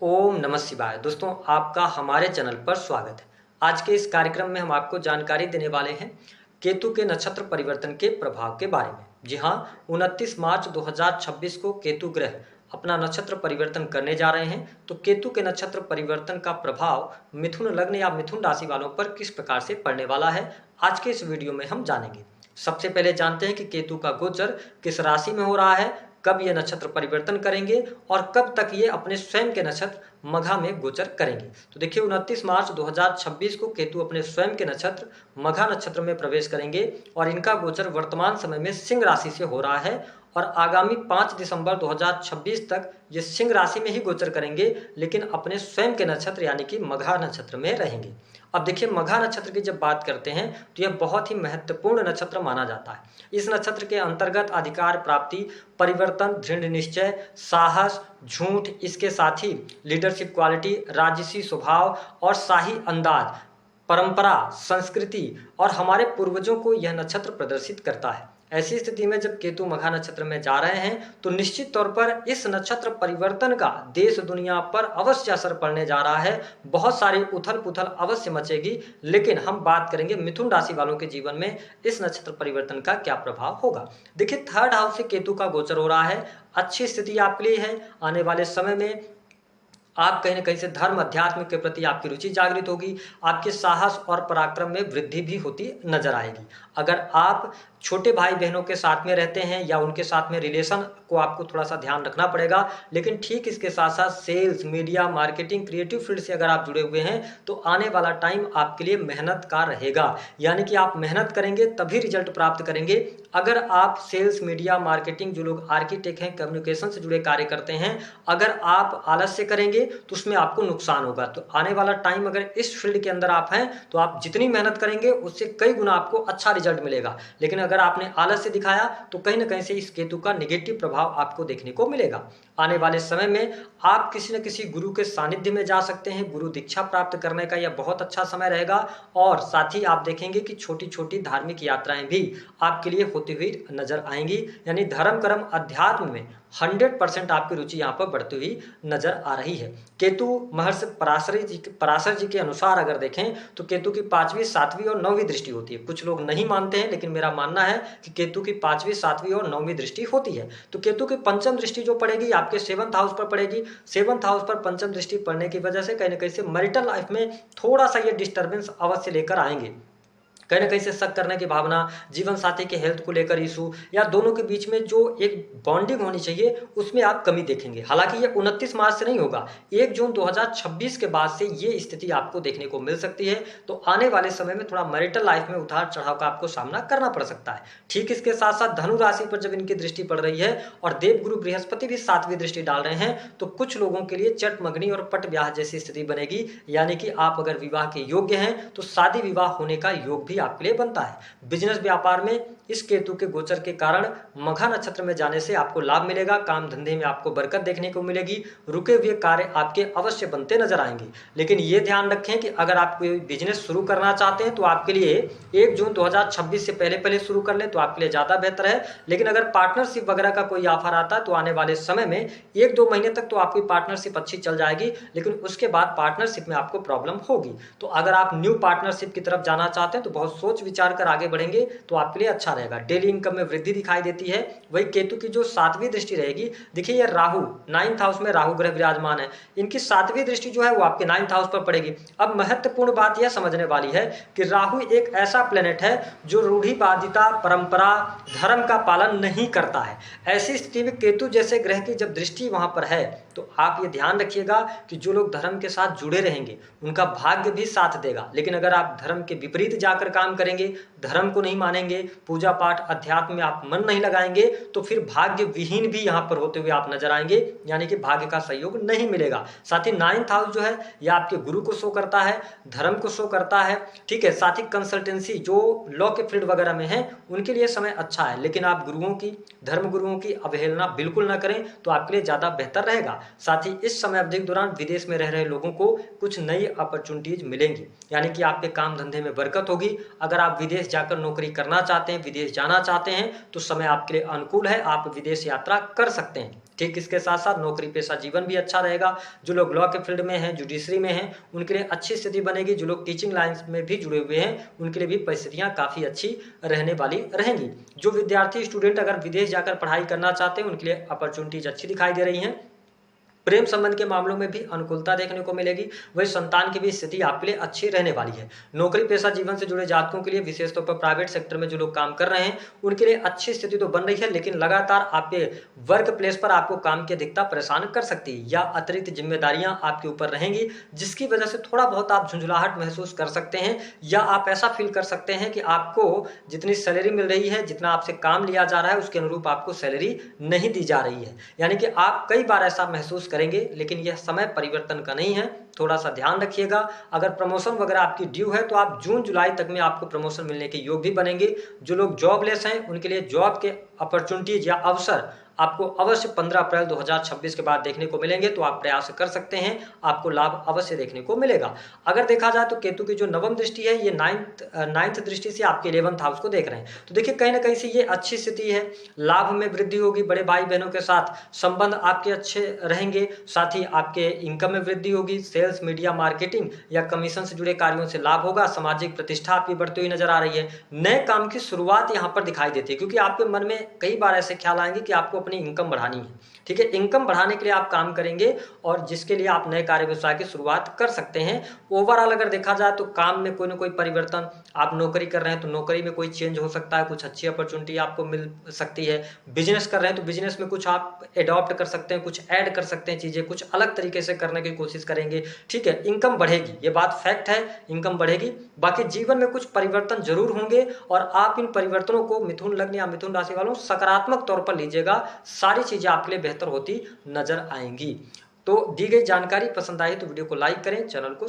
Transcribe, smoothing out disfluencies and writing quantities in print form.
ओम नमः शिवाय। दोस्तों, आपका हमारे चैनल पर स्वागत है। आज के इस कार्यक्रम में हम आपको जानकारी देने वाले हैं केतु के नक्षत्र परिवर्तन के प्रभाव के बारे में। जी हाँ, 29 मार्च 2026 को केतु ग्रह अपना नक्षत्र परिवर्तन करने जा रहे हैं। तो केतु के नक्षत्र परिवर्तन का प्रभाव मिथुन लग्न या मिथुन राशि वालों पर किस प्रकार से पड़ने वाला है, आज के इस वीडियो में हम जानेंगे। सबसे पहले जानते हैं कि केतु का गोचर किस राशि में हो रहा है, कब ये नक्षत्र परिवर्तन करेंगे और कब तक ये अपने स्वयं के नक्षत्र मघा में गोचर करेंगे। तो देखिए, 29 मार्च 2026 को केतु अपने स्वयं के नक्षत्र मघा नक्षत्र में प्रवेश करेंगे और इनका गोचर वर्तमान समय में सिंह राशि से हो रहा है और आगामी 5 दिसंबर 2026 तक ये सिंह राशि में ही गोचर करेंगे, लेकिन अपने स्वयं के नक्षत्र यानी कि मघा नक्षत्र में रहेंगे। अब देखिए, मघा नक्षत्र की जब बात करते हैं तो यह बहुत ही महत्वपूर्ण नक्षत्र माना जाता है। इस नक्षत्र के अंतर्गत अधिकार प्राप्ति, परिवर्तन, दृढ़ निश्चय, साहस, झूठ, इसके साथ ही लीडरशिप क्वालिटी, राजसी स्वभाव और शाही अंदाज, परंपरा, संस्कृति और हमारे पूर्वजों को यह नक्षत्र प्रदर्शित करता है। ऐसी स्थिति में जब केतु मघा नक्षत्र में जा रहे हैं तो निश्चित तौर पर इस नक्षत्र परिवर्तन का देश दुनिया पर अवश्य असर पड़ने जा रहा है। बहुत सारी उथल पुथल अवश्य मचेगी, लेकिन हम बात करेंगे मिथुन राशि वालों के जीवन में इस नक्षत्र परिवर्तन का क्या प्रभाव होगा। देखिए, थर्ड हाउस से केतु का गोचर हो रहा है। अच्छी स्थिति आपके लिए है। आने वाले समय में आप कहीं न कहीं से धर्म अध्यात्म के प्रति आपकी रुचि जागृत होगी। आपके साहस और पराक्रम में वृद्धि भी होती नजर आएगी। अगर आप छोटे भाई बहनों के साथ में रहते हैं या उनके साथ में रिलेशन को आपको थोड़ा सा ध्यान रखना पड़ेगा, लेकिन ठीक इसके साथ साथ sales, media, marketing, creative field से अगर आप जुड़े हुए हैं तो आने वाला टाइम आपके लिए मेहनत का रहेगा। यानी कि आप मेहनत करेंगे तभी रिजल्ट प्राप्त करेंगे। अगर आप सेल्स, मीडिया, मार्केटिंग, जो लोग आर्किटेक्ट हैं, कम्युनिकेशन से जुड़े कार्य करते हैं, अगर आप आलस्य करेंगे तो उसमें आपको नुकसान होगा। तो आने वाला टाइम अगर इस फील्ड के अंदर आप हैं तो आप जितनी मेहनत करेंगे उससे कई गुना आपको अच्छा रिजल्ट मिलेगा। लेकिन अगर आपने आलस्य दिखाया तो कहीं ना कहीं से इस केतु का नेगेटिव प्रभाव आपको देखने को मिलेगा। आने वाले समय में आप किसी न किसी गुरु के सानिध्य में जा सकते हैं। गुरु दीक्षा प्राप्त करने का यह बहुत अच्छा समय रहेगा और साथ ही आप देखेंगे कि छोटी छोटी धार्मिक यात्राएं भी आपके लिए होती हुई नजर आएंगी। यानी धर्म कर्म अध्यात्म में 100% आपकी रुचि यहाँ पर बढ़ती हुई नजर आ रही है। केतु महर्षि पराशर जी के अनुसार अगर देखें तो केतु की 5वीं, 7वीं और 9वीं दृष्टि होती है। कुछ लोग नहीं मानते हैं, लेकिन मेरा मानना है कि केतु की 5वीं, 7वीं और 9वीं दृष्टि होती है। तो केतु की पंचम दृष्टि जो पड़ेगी आपके 7th हाउस पर पड़ेगी। 7th हाउस पर पंचम दृष्टि पड़ने की वजह से कहीं ना कहीं से मैरिटल लाइफ में थोड़ा सा ये डिस्टर्बेंस अवश्य लेकर आएंगे। कहीं ना कहीं से शक करने की भावना, जीवन साथी के हेल्थ को लेकर इशू या दोनों के बीच में जो एक बॉन्डिंग होनी चाहिए उसमें आप कमी देखेंगे। हालांकि ये 29 मार्च से नहीं होगा, 1 जून 2026 के बाद से ये स्थिति आपको देखने को मिल सकती है। तो आने वाले समय में थोड़ा मैरिटल लाइफ में उतार चढ़ाव का आपको सामना करना पड़ सकता है। ठीक इसके साथ साथ धनु राशि पर जब इनकी दृष्टि पड़ रही है और देवगुरु बृहस्पति भी 7वीं दृष्टि डाल रहे हैं तो कुछ लोगों के लिए चटमगनी और पट ब्याह जैसी स्थिति बनेगी। यानी कि आप अगर विवाह के योग्य हैं तो शादी विवाह होने का योग भी आपके लिए बनता है। बिजनेस व्यापार में इस केतु के गोचर के कारण मघा नक्षत्र में जाने से आपको लाभ मिलेगा। काम धंधे में आपको बरकत देखने को मिलेगी। रुके हुए कार्य आपके अवश्य बनते नजर आएंगे। लेकिन ये ध्यान रखें कि अगर आप कोई बिजनेस शुरू करना चाहते हैं तो आपके लिए 1 जून 2026 से पहले पहले शुरू कर लें तो आपके लिए ज्यादा बेहतर है। लेकिन अगर पार्टनरशिप वगैरह का कोई ऑफर आता है तो आने वाले समय में 1-2 महीने तक तो आपकी पार्टनरशिप अच्छी चल जाएगी, लेकिन उसके बाद पार्टनरशिप में आपको प्रॉब्लम होगी। तो अगर आप न्यू पार्टनरशिप की तरफ जाना चाहते हैं तो बहुत सोच विचार कर आगे बढ़ेंगे तो आपके लिए अच्छा रहेगा। डेली इनकम में वृद्धि दिखाई देती है। वही केतु की जो 7वीं दृष्टि रहेगी, देखिए ये राहु 9th हाउस में राहु ग्रह विराजमान है, इनकी 7वीं दृष्टि जो है वो आपके 9th हाउस पर पड़ेगी। अब महत्वपूर्ण बात यह समझने वाली है कि राहु एक ऐसा प्लेनेट है जो रूढ़िवादिता, परंपरा, धर्म का पालन नहीं करता है। ऐसी स्थिति में केतु जैसे ग्रह की जब दृष्टि वहां पर है तो आप ये ध्यान रखिएगा कि जो लोग धर्म के साथ जुड़े रहेंगे उनका भाग्य भी साथ देगा। लेकिन अगर आप धर्म के विपरीत जाकर काम करेंगे, धर्म को नहीं मानेंगे, पूजा पाठ अध्यात्म में आप मन नहीं लगाएंगे तो फिर भाग्य विहीन भी यहाँ पर होते हुए आप नजर आएंगे। यानी कि भाग्य का सहयोग नहीं मिलेगा। साथ ही 9th हाउस जो है यह आपके गुरु को शो करता है, धर्म को शो करता है। ठीक है, साथ ही कंसल्टेंसी जो लॉ के फील्ड वगैरह में है उनके लिए समय अच्छा है। लेकिन आप गुरुओं की, धर्म गुरुओं की अवहेलना बिल्कुल ना करें तो आपके लिए ज्यादा बेहतर रहेगा। साथ ही इस समय अवधि के दौरान विदेश में रह रहे लोगों को कुछ नई अपॉर्चुनिटीज मिलेंगी। यानी कि आपके काम धंधे में बरकत होगी। अगर आप विदेश विदेश जाकर नौकरी करना चाहते हैं, विदेश जाना चाहते हैं तो समय आपके लिए अनुकूल है, आप विदेश यात्रा कर सकते हैं। ठीक इसके साथ साथ नौकरी पेशा जीवन भी अच्छा रहेगा। जो लोग लॉ के फील्ड में हैं, जुडिशरी में हैं, उनके लिए अच्छी स्थिति बनेगी। जो लोग टीचिंग लाइन में भी जुड़े हुए हैं उनके लिए भी परिस्थितियां काफ़ी अच्छी रहने वाली रहेंगी। जो विद्यार्थी स्टूडेंट अगर विदेश जाकर पढ़ाई करना चाहते हैं उनके लिए अपॉर्चुनिटीज अच्छी दिखाई दे रही हैं। प्रेम संबंध के मामलों में भी अनुकूलता देखने को मिलेगी। वही संतान की भी स्थिति आपके लिए अच्छी रहने वाली है। नौकरी पेशा जीवन से जुड़े जातकों के लिए विशेष तौर पर प्राइवेट सेक्टर में जो लोग काम कर रहे हैं उनके लिए अच्छी स्थिति तो बन रही है, लेकिन लगातार आपके वर्क प्लेस पर आपको काम की अधिकता परेशान कर सकती है या अतिरिक्त जिम्मेदारियां आपके ऊपर रहेंगी, जिसकी वजह से थोड़ा बहुत आप झुंझुलाहट महसूस कर सकते हैं या आप ऐसा फील कर सकते हैं कि आपको जितनी सैलरी मिल रही है, जितना आपसे काम लिया जा रहा है उसके अनुरूप आपको सैलरी नहीं दी जा रही है। यानी कि आप कई बार ऐसा महसूस करेंगे, लेकिन यह समय परिवर्तन का नहीं है, थोड़ा सा ध्यान रखिएगा। अगर प्रमोशन वगैरह आपकी ड्यू है तो आप जून जुलाई तक में आपको प्रमोशन मिलने के योग भी बनेंगे। जो लोग जॉबलेस हैं उनके लिए जॉब के अपॉर्चुनिटीज या अवसर आपको अवश्य 15 अप्रैल 2026 के बाद देखने को मिलेंगे, तो आप प्रयास कर सकते हैं, आपको लाभ अवश्य देखने को मिलेगा। अगर देखा जाए तो केतु की जो नवम दृष्टि है ये नाइन्थ दृष्टि से आपके 11th हाउस को देख रहे हैं, तो देखिए कहीं ना कहीं से ये अच्छी स्थिति है। लाभ में वृद्धि होगी, बड़े भाई बहनों के साथ संबंध आपके अच्छे रहेंगे, साथ ही आपके इनकम में वृद्धि होगी। सेल्स, मीडिया, मार्केटिंग या कमीशन से जुड़े कार्यों से लाभ होगा। सामाजिक प्रतिष्ठा आपकी बढ़ती हुई नजर आ रही है। नए काम की शुरुआत यहाँ पर दिखाई देती है, क्योंकि आपके मन में कई बार ऐसे ख्याल आएंगे कि आपको अपनी इनकम बढ़ानी है। ठीक है, इनकम बढ़ाने के लिए आप काम करेंगे और जिसके लिए आप नए कार्य व्यवसाय की शुरुआत कर सकते हैं। ओवरऑल अगर देखा जाए तो काम में कोई ना कोई परिवर्तन, आप नौकरी कर रहे हैं तो नौकरी में कोई चेंज हो सकता है, कुछ अच्छी अपॉर्चुनिटी आपको मिल सकती है। बिजनेस कर रहे हैं तो बिजनेस में कुछ आप एडॉप्ट कर सकते हैं, कुछ ऐड कर सकते हैं, चीजें कुछ अलग तरीके से करने की कोशिश करेंगे। ठीक है, इनकम बढ़ेगी, ये बात फैक्ट है, इनकम बढ़ेगी। बाकी जीवन में कुछ परिवर्तन जरूर होंगे और आप इन परिवर्तनों को मिथुन लग्न या मिथुन राशि वालों सकारात्मक तौर पर लीजिएगा, सारी चीजें आपके लिए बेहतर होती नजर आएंगी। तो दी गई जानकारी पसंद आई तो वीडियो को लाइक करें, चैनल को